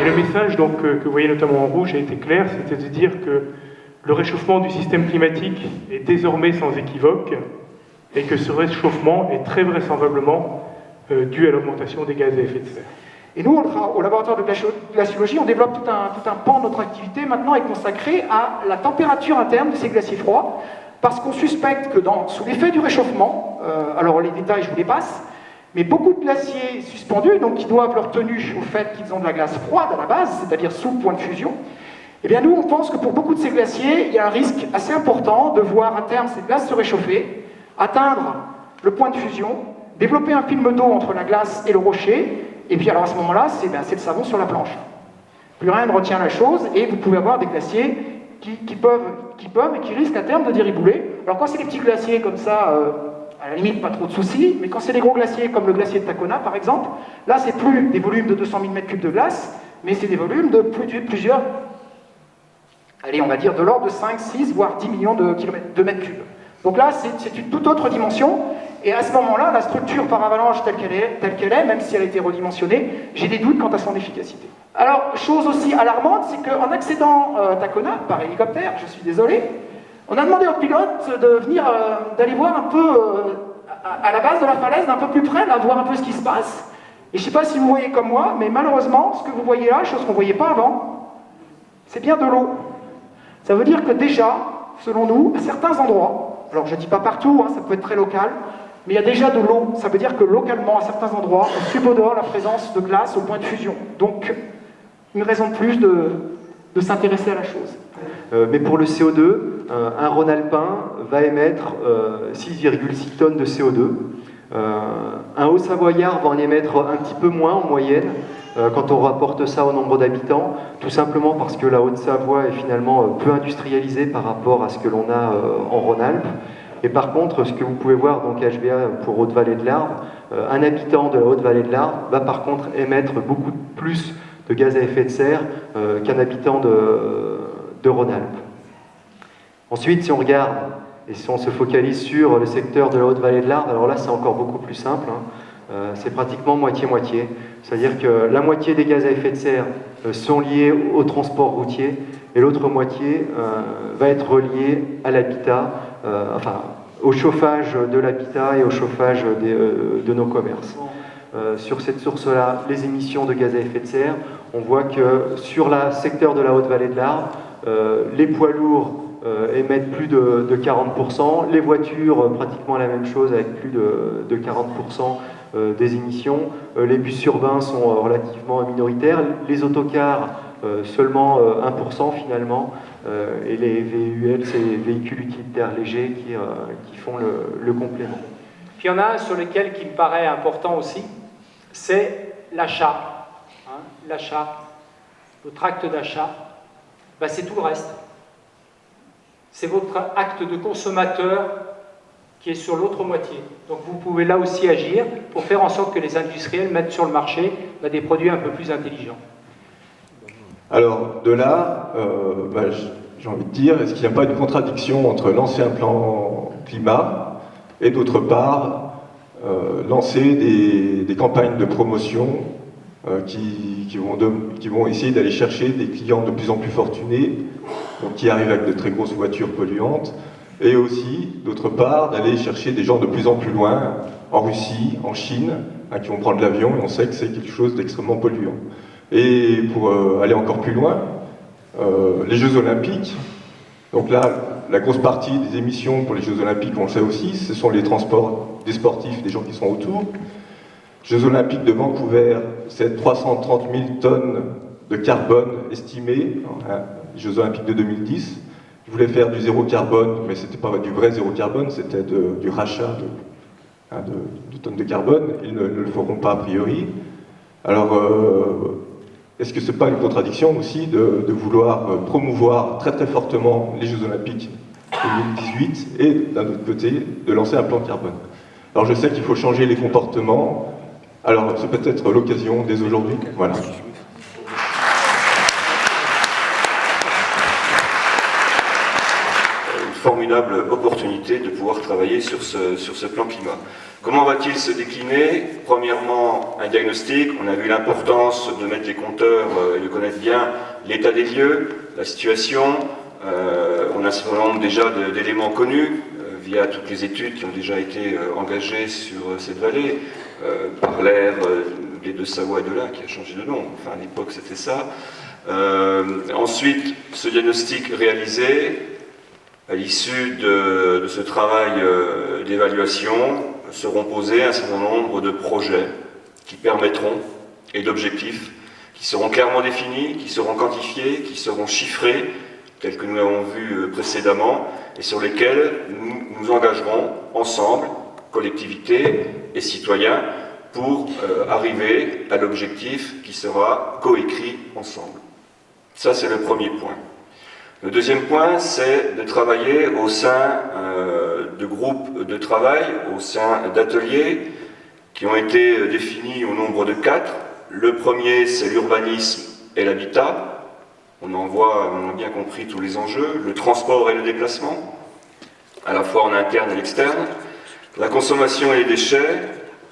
le message donc, que vous voyez notamment en rouge a été clair, c'était de dire que le réchauffement du système climatique est désormais sans équivoque et que ce réchauffement est très vraisemblablement dû à l'augmentation des gaz à effet de serre. Et nous, au laboratoire de glaciologie, on développe tout un pan de notre activité maintenant est consacré à la température interne de ces glaciers froids, parce qu'on suspecte que sous l'effet du réchauffement, alors les détails je vous les passe, mais beaucoup de glaciers suspendus, donc qui doivent leur tenue au fait qu'ils ont de la glace froide à la base, c'est-à-dire sous le point de fusion, eh bien nous on pense que pour beaucoup de ces glaciers, il y a un risque assez important de voir à terme cette glace se réchauffer, atteindre le point de fusion, développer un film d'eau entre la glace et le rocher, et puis alors à ce moment-là, c'est le savon sur la planche. Plus rien ne retient la chose, et vous pouvez avoir des glaciers qui peuvent et qui risquent à terme de déribouler. Alors quand c'est des petits glaciers comme ça, à la limite pas trop de soucis, mais quand c'est des gros glaciers comme le glacier de Tacona par exemple, là c'est plus des volumes de 200 000 m3 de glace, mais c'est des volumes de plusieurs, allez on va dire de l'ordre de 5, 6, voire 10 millions de mètres cubes. Donc là c'est une toute autre dimension, et à ce moment-là, la structure par avalanche telle qu'elle est, même si elle a été redimensionnée, j'ai des doutes quant à son efficacité. Alors, chose aussi alarmante, c'est qu'en accédant Tacona, par hélicoptère, je suis désolé, on a demandé au pilote d'aller voir un peu à la base de la falaise, d'un peu plus près, là, voir un peu ce qui se passe. Et je ne sais pas si vous voyez comme moi, mais malheureusement, ce que vous voyez là, chose qu'on ne voyait pas avant, c'est bien de l'eau. Ça veut dire que déjà, selon nous, à certains endroits, alors je ne dis pas partout, hein, ça peut être très local, mais il y a déjà de l'eau. Ça veut dire que localement, à certains endroits, on subodore la présence de glace au point de fusion. Donc, une raison de plus de s'intéresser à la chose. Mais pour le CO2, un Rhône-Alpin va émettre 6,6 tonnes de CO2. Un Haut-Savoyard va en émettre un petit peu moins en moyenne, quand on rapporte ça au nombre d'habitants, tout simplement parce que la Haute-Savoie est finalement peu industrialisée par rapport à ce que l'on a en Rhône-Alpes. Et par contre, ce que vous pouvez voir, donc HVA pour Haute-Vallée de l'Arve, un habitant de la Haute-Vallée de l'Arve va par contre émettre beaucoup plus de gaz à effet de serre qu'un habitant de Rhône-Alpes. Ensuite, si on regarde, et si on se focalise sur le secteur de la Haute-Vallée de l'Arve, alors là c'est encore beaucoup plus simple, hein. C'est pratiquement moitié-moitié. C'est-à-dire que la moitié des gaz à effet de serre sont liés au transport routier, et l'autre moitié va être reliée à l'habitat, au chauffage de l'habitat et au chauffage de nos commerces. Sur cette source-là, les émissions de gaz à effet de serre, on voit que sur le secteur de la Haute-Vallée de l'Arve, les poids lourds émettent plus de 40%, les voitures pratiquement la même chose avec plus de 40% des émissions, les bus urbains sont relativement minoritaires, les autocars seulement 1% finalement, et les VUL, c'est les véhicules utilitaires légers qui font le complément. Puis il y en a un sur lequel qui me paraît important aussi, c'est l'achat. Hein, l'achat, votre acte d'achat, ben c'est tout le reste. C'est votre acte de consommateur qui est sur l'autre moitié. Donc vous pouvez là aussi agir pour faire en sorte que les industriels mettent sur le marché des produits un peu plus intelligents. Alors, de là, j'ai envie de dire, est-ce qu'il n'y a pas une contradiction entre lancer un plan climat et d'autre part, lancer des campagnes de promotion qui vont essayer d'aller chercher des clients de plus en plus fortunés, donc qui arrivent avec de très grosses voitures polluantes, et aussi, d'autre part, d'aller chercher des gens de plus en plus loin, en Russie, en Chine, qui vont prendre l'avion, et on sait que c'est quelque chose d'extrêmement polluant. Et pour aller encore plus loin, les Jeux Olympiques, donc là, la grosse partie des émissions pour les Jeux Olympiques, on le sait aussi, ce sont les transports des sportifs, des gens qui sont autour. Jeux Olympiques de Vancouver, c'est 330 000 tonnes de carbone estimées, hein, les Jeux Olympiques de 2010. Ils voulaient faire du zéro carbone, mais c'était pas du vrai zéro carbone, c'était du rachat de tonnes de carbone. Ils ne le feront pas a priori. Alors, est-ce que c'est pas une contradiction aussi de vouloir promouvoir très très fortement les Jeux Olympiques 2018 et d'un autre côté de lancer un plan carbone? Alors je sais qu'il faut changer les comportements, alors c'est peut-être l'occasion dès aujourd'hui. Voilà. formidable opportunité de pouvoir travailler sur ce plan climat. Comment va-t-il se décliner? Premièrement, un diagnostic. On a vu l'importance de mettre les compteurs et de connaître bien l'état des lieux, la situation. On a un certain nombre déjà d'éléments connus via toutes les études qui ont déjà été engagées sur cette vallée, par l'ère des Deux-Savoie et de l'Ain qui a changé de nom. Enfin, à l'époque, c'était ça. Ensuite, ce diagnostic réalisé, à l'issue de ce travail d'évaluation, seront posés un certain nombre de projets qui permettront, et d'objectifs, qui seront clairement définis, qui seront quantifiés, qui seront chiffrés, tels que nous l'avons vu précédemment, et sur lesquels nous nous engagerons ensemble, collectivités et citoyens, pour arriver à l'objectif qui sera coécrit ensemble. Ça, c'est le premier point. Le deuxième point, c'est de travailler au sein de groupes de travail, au sein d'ateliers qui ont été définis au nombre de 4. Le premier, c'est l'urbanisme et l'habitat. On a bien compris tous les enjeux. Le transport et le déplacement, à la fois en interne et l'externe. La consommation et les déchets,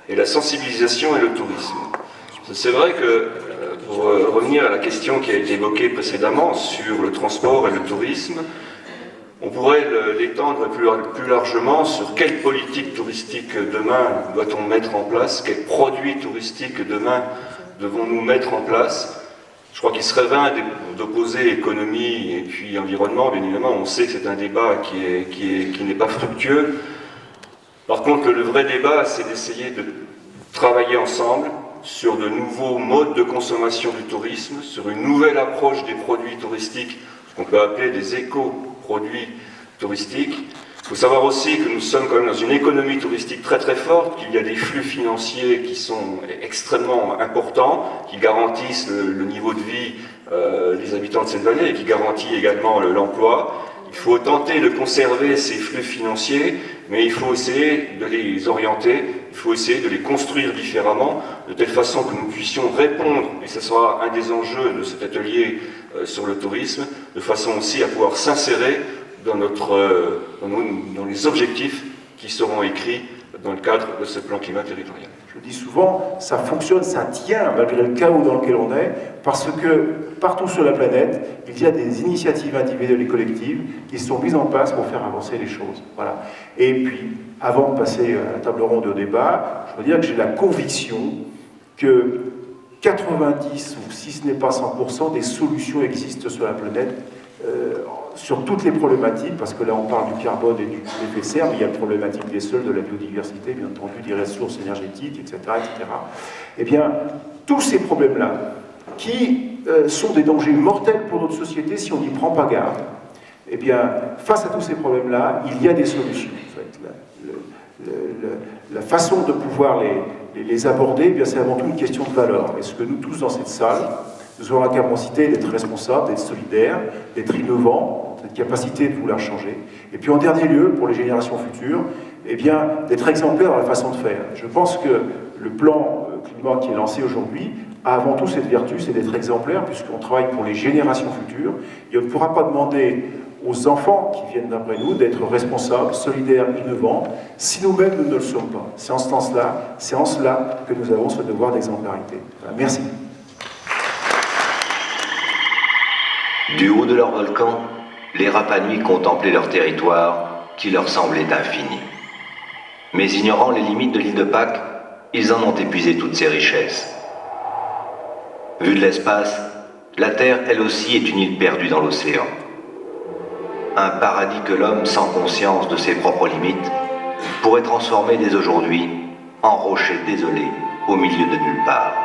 et la sensibilisation et le tourisme. C'est vrai que, pour revenir à la question qui a été évoquée précédemment sur le transport et le tourisme, on pourrait l'étendre plus largement sur quelle politique touristique demain doit-on mettre en place, quels produits touristiques demain devons-nous mettre en place. Je crois qu'il serait vain d'opposer économie et puis environnement. Bien évidemment, on sait que c'est un débat qui n'est pas fructueux. Par contre, le vrai débat, c'est d'essayer de travailler ensemble sur de nouveaux modes de consommation du tourisme, sur une nouvelle approche des produits touristiques, ce qu'on peut appeler des éco-produits touristiques. Il faut savoir aussi que nous sommes quand même dans une économie touristique très très forte, qu'il y a des flux financiers qui sont extrêmement importants, qui garantissent le niveau de vie des habitants de cette vallée et qui garantissent également l'emploi. Il faut tenter de conserver ces flux financiers, mais il faut essayer de les orienter, il faut essayer de les construire différemment, de telle façon que nous puissions répondre, et ce sera un des enjeux de cet atelier sur le tourisme, de façon aussi à pouvoir s'insérer dans les objectifs qui seront écrits dans le cadre de ce plan climat territorial. Je dis souvent, ça fonctionne, ça tient malgré le chaos dans lequel on est, parce que partout sur la planète, il y a des initiatives individuelles et collectives qui sont mises en place pour faire avancer les choses. Voilà. Et puis, avant de passer à la table ronde au débat, je veux dire que j'ai la conviction que 90 ou si ce n'est pas 100% des solutions existent sur la planète sur toutes les problématiques, parce que là on parle du carbone et du effet de serre, mais il y a la problématique des sols, de la biodiversité, bien entendu, des ressources énergétiques, etc. etc. Eh bien, tous ces problèmes-là, qui sont des dangers mortels pour notre société si on n'y prend pas garde, eh bien, face à tous ces problèmes-là, il y a des solutions. En fait. La façon de pouvoir les aborder, eh bien, c'est avant tout une question de valeur. Est-ce que nous tous dans cette salle, nous avons la capacité d'être responsables, d'être solidaires, d'être innovants, cette capacité de vouloir changer. Et puis en dernier lieu, pour les générations futures, eh bien, d'être exemplaires dans la façon de faire. Je pense que le plan climat qui est lancé aujourd'hui a avant tout cette vertu, c'est d'être exemplaire, puisqu'on travaille pour les générations futures, et on ne pourra pas demander aux enfants qui viennent d'après nous d'être responsables, solidaires, innovants, si nous-mêmes nous ne le sommes pas. C'est en ce sens-là, c'est en cela que nous avons ce devoir d'exemplarité. Voilà, merci. Du haut de leur volcan, les Rapanui contemplaient leur territoire qui leur semblait infini. Mais ignorant les limites de l'île de Pâques, ils en ont épuisé toutes ses richesses. Vue de l'espace, la Terre, elle aussi, est une île perdue dans l'océan. Un paradis que l'homme, sans conscience de ses propres limites, pourrait transformer dès aujourd'hui en rocher désolé au milieu de nulle part.